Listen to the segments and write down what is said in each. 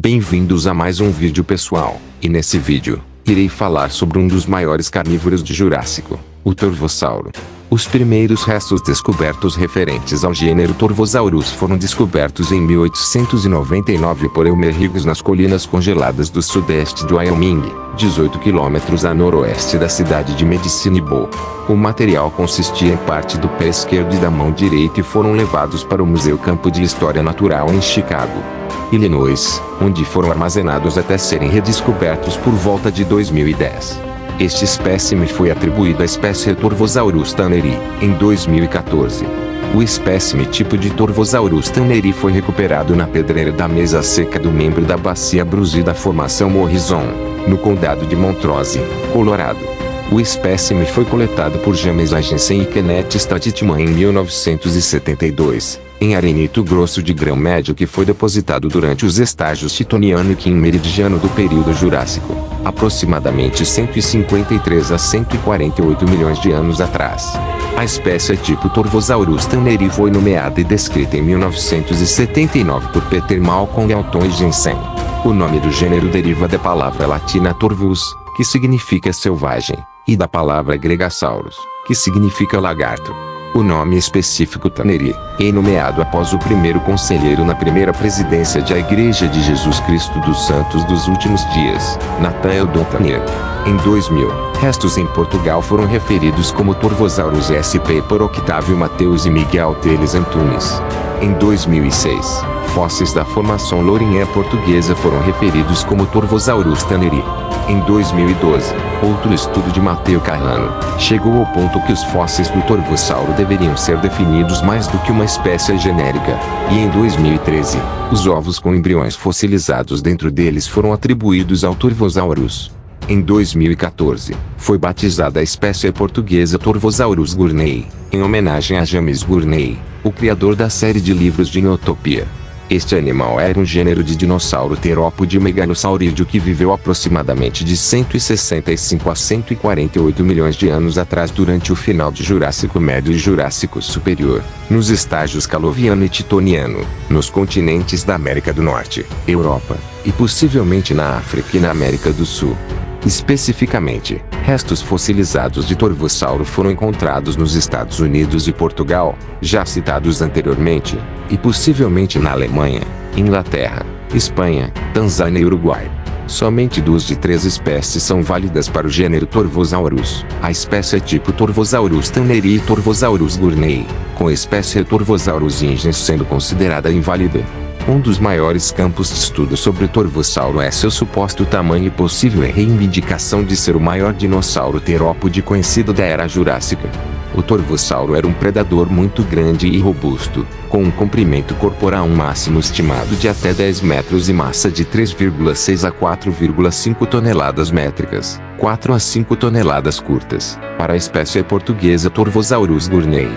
Bem-vindos a mais um vídeo pessoal, e nesse vídeo, irei falar sobre um dos maiores carnívoros do Jurássico, o Torvossauro. Os primeiros restos descobertos referentes ao gênero Torvosaurus foram descobertos em 1899 por Elmer Hughes nas colinas congeladas do sudeste de Wyoming, 18 km a noroeste da cidade de Medicine Bow. O material consistia em parte do pé esquerdo e da mão direita e foram levados para o Museu Campo de História Natural em Chicago, Illinois, onde foram armazenados até serem redescobertos por volta de 2010. Este espécime foi atribuído à espécie Torvosaurus tanneri, em 2014. O espécime tipo de Torvosaurus tanneri foi recuperado na pedreira da Mesa Seca do membro da Bacia Bruce da Formação Morrison, no condado de Montrose, Colorado. O espécime foi coletado por James Agensen e Kenneth Statitman em 1972, em arenito grosso de grão médio que foi depositado durante os estágios Titoniano e Quim-Meridiano do período Jurássico, aproximadamente 153 a 148 milhões de anos atrás. A espécie tipo Torvosaurus tanneri foi nomeada e descrita em 1979 por Peter Malcolm Elton e Jensen. O nome do gênero deriva da palavra latina torvus, que significa selvagem, e da palavra grega saurus, que significa lagarto. O nome específico Tanneri é nomeado após o primeiro conselheiro na primeira presidência da Igreja de Jesus Cristo dos Santos dos Últimos Dias, Nathanael Dontaner. Em 2000, restos em Portugal foram referidos como Torvosaurus sp por Octávio Mateus e Miguel Teles Antunes. Em 2006, fósseis da formação Lourinhã portuguesa foram referidos como Torvosaurus tanneri. Em 2012, outro estudo de Matteo Carrano chegou ao ponto que os fósseis do Torvossauro deveriam ser definidos mais do que uma espécie genérica, e em 2013, os ovos com embriões fossilizados dentro deles foram atribuídos ao Torvosaurus. Em 2014, foi batizada a espécie portuguesa Torvosaurus gournei, em homenagem a James Gournay, o criador da série de livros de Neotopia. Este animal era um gênero de dinossauro terópode megalossaurídeo que viveu aproximadamente de 165 a 148 milhões de anos atrás durante o final de Jurássico Médio e Jurássico Superior, nos estágios Caloviano e Titoniano, nos continentes da América do Norte, Europa, e possivelmente na África e na América do Sul. Especificamente, restos fossilizados de Torvossauro foram encontrados nos Estados Unidos e Portugal, já citados anteriormente, e possivelmente na Alemanha, Inglaterra, Espanha, Tanzânia e Uruguai. Somente 2 de 3 espécies são válidas para o gênero Torvosaurus, a espécie tipo Torvosaurus tanneri e Torvosaurus gournei, com a espécie Torvosaurus ingens sendo considerada inválida. Um dos maiores campos de estudo sobre o Torvossauro é seu suposto tamanho e possível reivindicação de ser o maior dinossauro terópode conhecido da Era Jurássica. O Torvossauro era um predador muito grande e robusto, com um comprimento corporal máximo estimado de até 10 metros e massa de 3,6 a 4,5 toneladas métricas, 4 a 5 toneladas curtas, para a espécie portuguesa Torvosaurus gournei.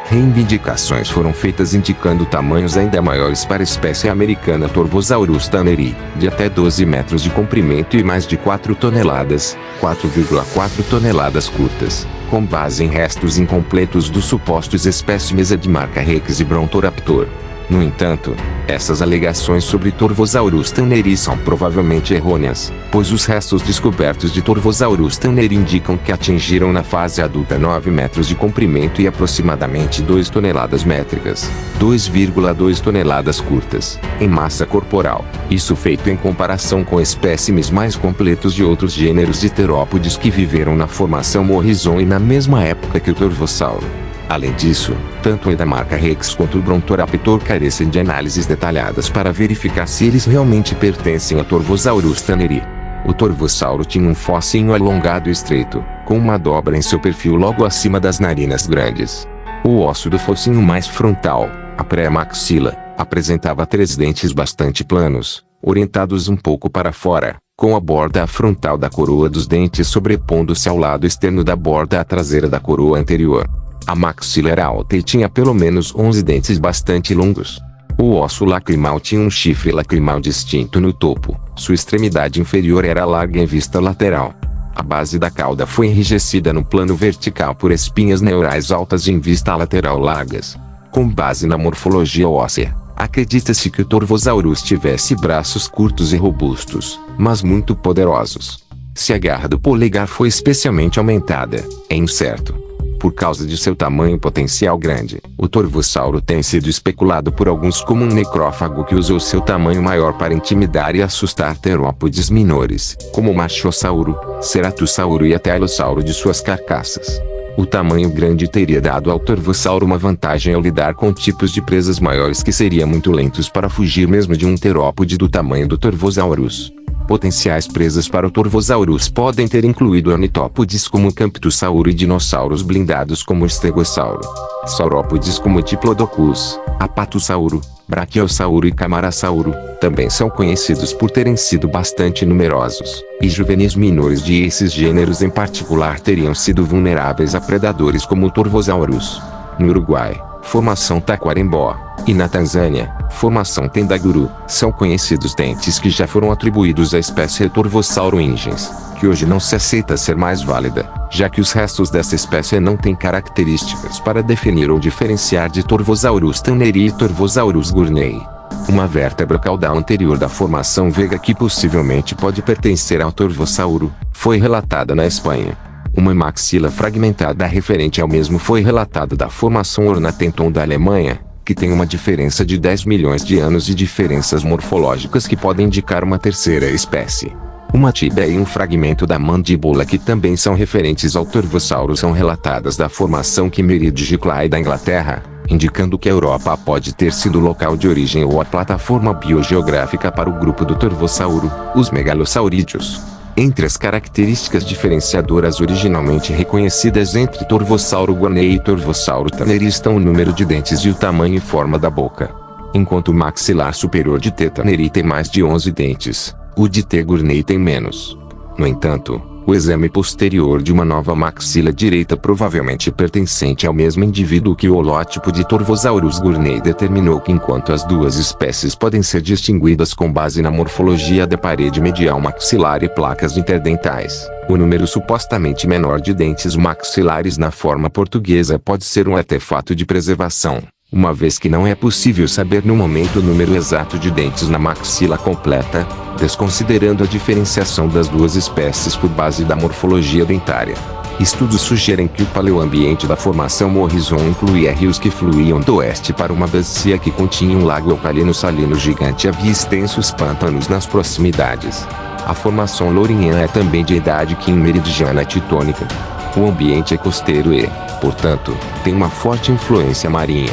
Reivindicações foram feitas indicando tamanhos ainda maiores para a espécie americana Torvosaurus tanneri, de até 12 metros de comprimento e mais de 4 toneladas, 4,4 toneladas curtas, com base em restos incompletos dos supostos espécimes Edmarca rex e Brontoraptor. No entanto, essas alegações sobre Torvosaurus tanneri são provavelmente errôneas, pois os restos descobertos de Torvosaurus tanneri indicam que atingiram na fase adulta 9 metros de comprimento e aproximadamente 2 toneladas métricas, 2,2 toneladas curtas, em massa corporal. Isso feito em comparação com espécimes mais completos de outros gêneros de terópodes que viveram na formação Morrison e na mesma época que o Torvossauro. Além disso, tanto o Edmarca rex quanto o Brontoraptor carecem de análises detalhadas para verificar se eles realmente pertencem a Torvosaurus tanneri. O Torvossauro tinha um focinho alongado e estreito, com uma dobra em seu perfil logo acima das narinas grandes. O osso do focinho mais frontal, a pré-maxila, apresentava 3 dentes bastante planos, orientados um pouco para fora, com a borda frontal da coroa dos dentes sobrepondo-se ao lado externo da borda traseira da coroa anterior. A maxila era alta e tinha pelo menos 11 dentes bastante longos. O osso lacrimal tinha um chifre lacrimal distinto no topo, sua extremidade inferior era larga em vista lateral. A base da cauda foi enrijecida no plano vertical por espinhas neurais altas em vista lateral largas. Com base na morfologia óssea, Acredita-se que o Torvosaurus tivesse braços curtos e robustos, mas muito poderosos. Se a garra do polegar foi especialmente aumentada, é incerto. Por causa de seu tamanho potencial grande, o Torvossauro tem sido especulado por alguns como um necrófago que usou seu tamanho maior para intimidar e assustar terópodes menores, como o Machossauro, Ceratossauro e até Alossauro de suas carcaças. O tamanho grande teria dado ao Torvossauro uma vantagem ao lidar com tipos de presas maiores que seriam muito lentos para fugir mesmo de um terópode do tamanho do Torvosaurus. Potenciais presas para o Torvosaurus podem ter incluído ornitópodes como o Camptossauro e dinossauros blindados como o Stegossauro. Saurópodes como o Diplodocus, Apatossauro, Brachiossauro e Camarassauro, também são conhecidos por terem sido bastante numerosos, e juvenis menores de esses gêneros em particular teriam sido vulneráveis a predadores como o Torvosaurus. No Uruguai, Formação Taquarembó, e na Tanzânia, Formação Tendaguru, são conhecidos dentes que já foram atribuídos à espécie Torvossauro ingens, que hoje não se aceita ser mais válida, já que os restos dessa espécie não têm características para definir ou diferenciar de Torvosaurus tanneri e Torvosaurus gurnei. Uma vértebra caudal anterior da formação Vega que possivelmente pode pertencer ao Torvossauro, foi relatada na Espanha. Uma maxila fragmentada referente ao mesmo foi relatada da formação Ornatenton da Alemanha, que tem uma diferença de 10 milhões de anos e diferenças morfológicas que podem indicar uma terceira espécie. Uma tíbia e um fragmento da mandíbula que também são referentes ao Torvossauro são relatadas da formação Kimmeridgeclae da Inglaterra, indicando que a Europa pode ter sido o local de origem ou a plataforma biogeográfica para o grupo do Torvossauro, os megalossaurídeos. Entre as características diferenciadoras originalmente reconhecidas entre Torvossauro guanei e Torvossauro tanneri estão o número de dentes e o tamanho e forma da boca. Enquanto o maxilar superior de T. tanneri tem mais de 11 dentes, o de T. gurnei tem menos. No entanto, o exame posterior de uma nova maxila direita provavelmente pertencente ao mesmo indivíduo que o holótipo de Torvosaurus gurnei determinou que enquanto as duas espécies podem ser distinguidas com base na morfologia da parede medial maxilar e placas interdentais, o número supostamente menor de dentes maxilares na forma portuguesa pode ser um artefato de preservação, uma vez que não é possível saber no momento o número exato de dentes na maxila completa, desconsiderando a diferenciação das duas espécies por base da morfologia dentária. Estudos sugerem que o paleoambiente da formação Morrison incluía rios que fluíam do oeste para uma bacia que continha um lago alcalino salino gigante e havia extensos pântanos nas proximidades. A formação Lourinhã é também de idade quimmeridiana titônica. O ambiente é costeiro e, portanto, tem uma forte influência marinha.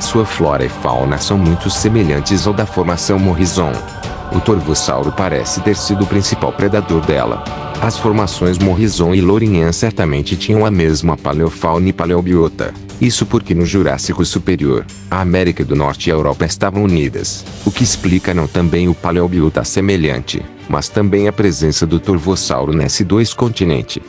Sua flora e fauna são muito semelhantes ao da formação Morrison. O Torvossauro parece ter sido o principal predador dela. As formações Morrison e Lourinhã certamente tinham a mesma paleofauna e paleobiota. Isso porque no Jurássico Superior, a América do Norte e a Europa estavam unidas, o que explica não também o paleobiota semelhante, mas também a presença do Torvossauro nesse dois continentes.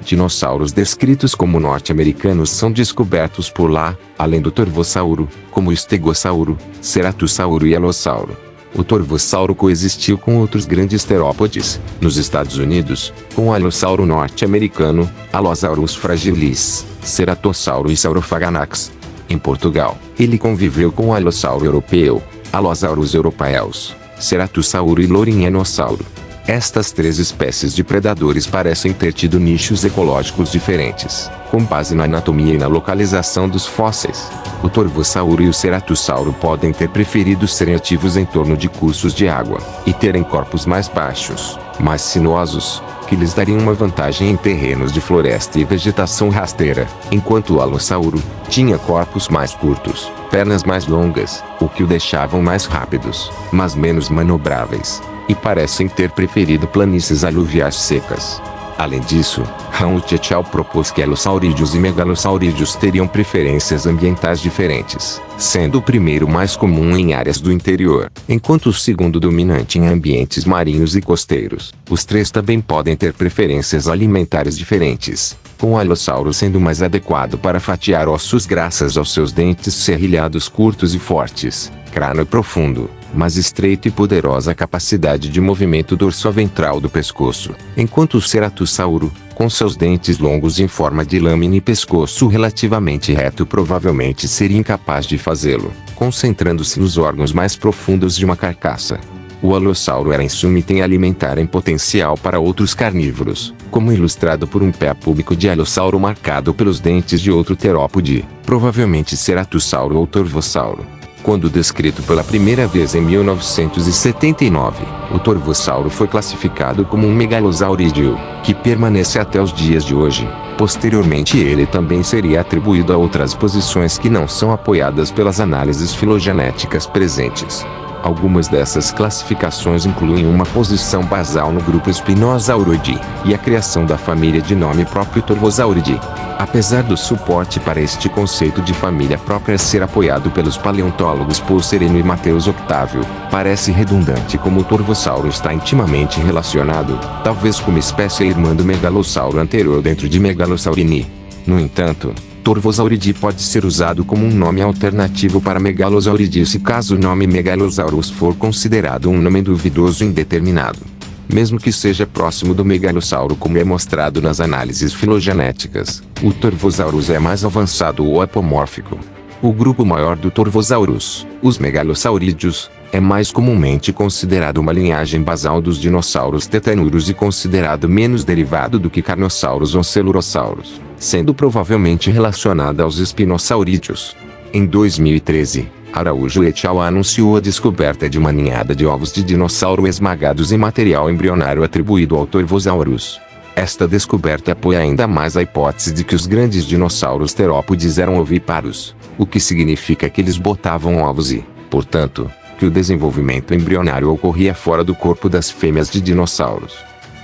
Dinossauros descritos como norte-americanos são descobertos por lá, além do Torvossauro, como o Stegossauro, Ceratossauro e Alossauro. O Torvossauro coexistiu com outros grandes terópodes, nos Estados Unidos, com o Alossauro norte-americano, Allosaurus fragilis, Ceratossauro e Saurophaganax. Em Portugal, ele conviveu com o Alossauro europeu, Allosaurus europaeus, Ceratossauro e Lourinhanossauro. Estas três espécies de predadores parecem ter tido nichos ecológicos diferentes, com base na anatomia e na localização dos fósseis. O Torvossauro e o Ceratossauro podem ter preferido serem ativos em torno de cursos de água, e terem corpos mais baixos, mais sinuosos, que lhes dariam uma vantagem em terrenos de floresta e vegetação rasteira, enquanto o Alossauro tinha corpos mais curtos, pernas mais longas, o que o deixavam mais rápidos, mas menos manobráveis, e parecem ter preferido planícies aluviais secas. Além disso, Raul et al. Propôs que alossaurídeos e megalossaurídeos teriam preferências ambientais diferentes, sendo o primeiro mais comum em áreas do interior, enquanto o segundo dominante em ambientes marinhos e costeiros. Os três também podem ter preferências alimentares diferentes, com o alossauro sendo mais adequado para fatiar ossos graças aos seus dentes serrilhados curtos e fortes, crânio profundo, mais estreito e poderosa capacidade de movimento dorsoventral do pescoço, enquanto o ceratossauro, com seus dentes longos em forma de lâmina e pescoço relativamente reto, provavelmente seria incapaz de fazê-lo, concentrando-se nos órgãos mais profundos de uma carcaça. O alossauro era em suma item alimentar em potencial para outros carnívoros, como ilustrado por um pé púbico de alossauro marcado pelos dentes de outro terópode, provavelmente ceratossauro ou torvossauro. Quando descrito pela primeira vez em 1979, o torvossauro foi classificado como um megalosaurídeo, que permanece até os dias de hoje. Posteriormente ele também seria atribuído a outras posições que não são apoiadas pelas análises filogenéticas presentes. Algumas dessas classificações incluem uma posição basal no grupo Spinosauridae, e a criação da família de nome próprio Torvosauridae. Apesar do suporte para este conceito de família própria ser apoiado pelos paleontólogos Paul Sereno e Mateus Octávio, parece redundante como o torvossauro está intimamente relacionado, talvez como espécie irmã do megalossauro anterior dentro de Megalosaurini. No entanto, Torvosauridae pode ser usado como um nome alternativo para Megalosauridae se caso o nome Megalosaurus for considerado um nome duvidoso e indeterminado. Mesmo que seja próximo do megalossauro como é mostrado nas análises filogenéticas, o Torvosaurus é mais avançado ou apomórfico. O grupo maior do Torvosaurus, os megalosaurídeos, é mais comumente considerado uma linhagem basal dos dinossauros tetanuros e considerado menos derivado do que carnossauros ou celurossauros, sendo provavelmente relacionada aos espinosaurídeos. Em 2013, Araújo et al. Anunciou a descoberta de uma ninhada de ovos de dinossauro esmagados em material embrionário atribuído ao Torvosaurus. Esta descoberta apoia ainda mais a hipótese de que os grandes dinossauros terópodes eram ovíparos, o que significa que eles botavam ovos e, portanto, que o desenvolvimento embrionário ocorria fora do corpo das fêmeas de dinossauros.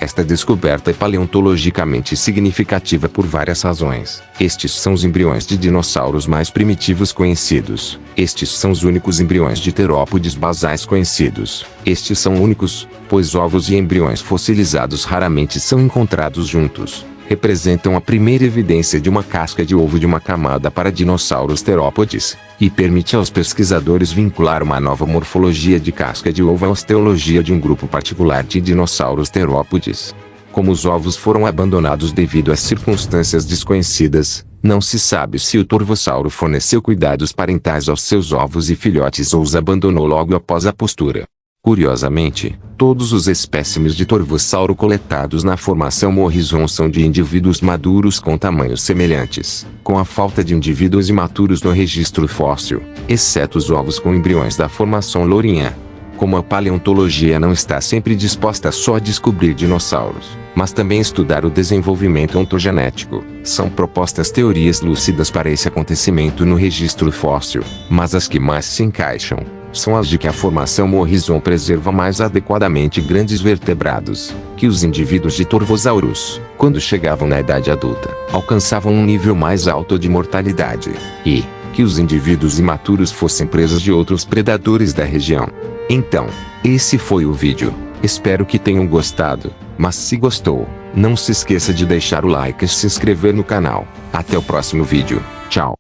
Esta descoberta é paleontologicamente significativa por várias razões. Estes são os embriões de dinossauros mais primitivos conhecidos. Estes são os únicos embriões de terópodes basais conhecidos. Estes são únicos, pois ovos e embriões fossilizados raramente são encontrados juntos. Representam a primeira evidência de uma casca de ovo de uma camada para dinossauros terópodes, e permite aos pesquisadores vincular uma nova morfologia de casca de ovo à osteologia de um grupo particular de dinossauros terópodes. Como os ovos foram abandonados devido a circunstâncias desconhecidas, não se sabe se o torvossauro forneceu cuidados parentais aos seus ovos e filhotes ou os abandonou logo após a postura. Curiosamente, todos os espécimes de torvossauro coletados na formação Morrison são de indivíduos maduros com tamanhos semelhantes, com a falta de indivíduos imaturos no registro fóssil, exceto os ovos com embriões da formação Lourinhã. Como a paleontologia não está sempre disposta só a descobrir dinossauros, mas também estudar o desenvolvimento ontogenético, são propostas teorias lúcidas para esse acontecimento no registro fóssil, mas as que mais se encaixam são as de que a formação Morrison preserva mais adequadamente grandes vertebrados, que os indivíduos de Torvosaurus, quando chegavam na idade adulta, alcançavam um nível mais alto de mortalidade, e que os indivíduos imaturos fossem presas de outros predadores da região. Então, esse foi o vídeo. Espero que tenham gostado, mas se gostou, não se esqueça de deixar o like e se inscrever no canal. Até o próximo vídeo. Tchau.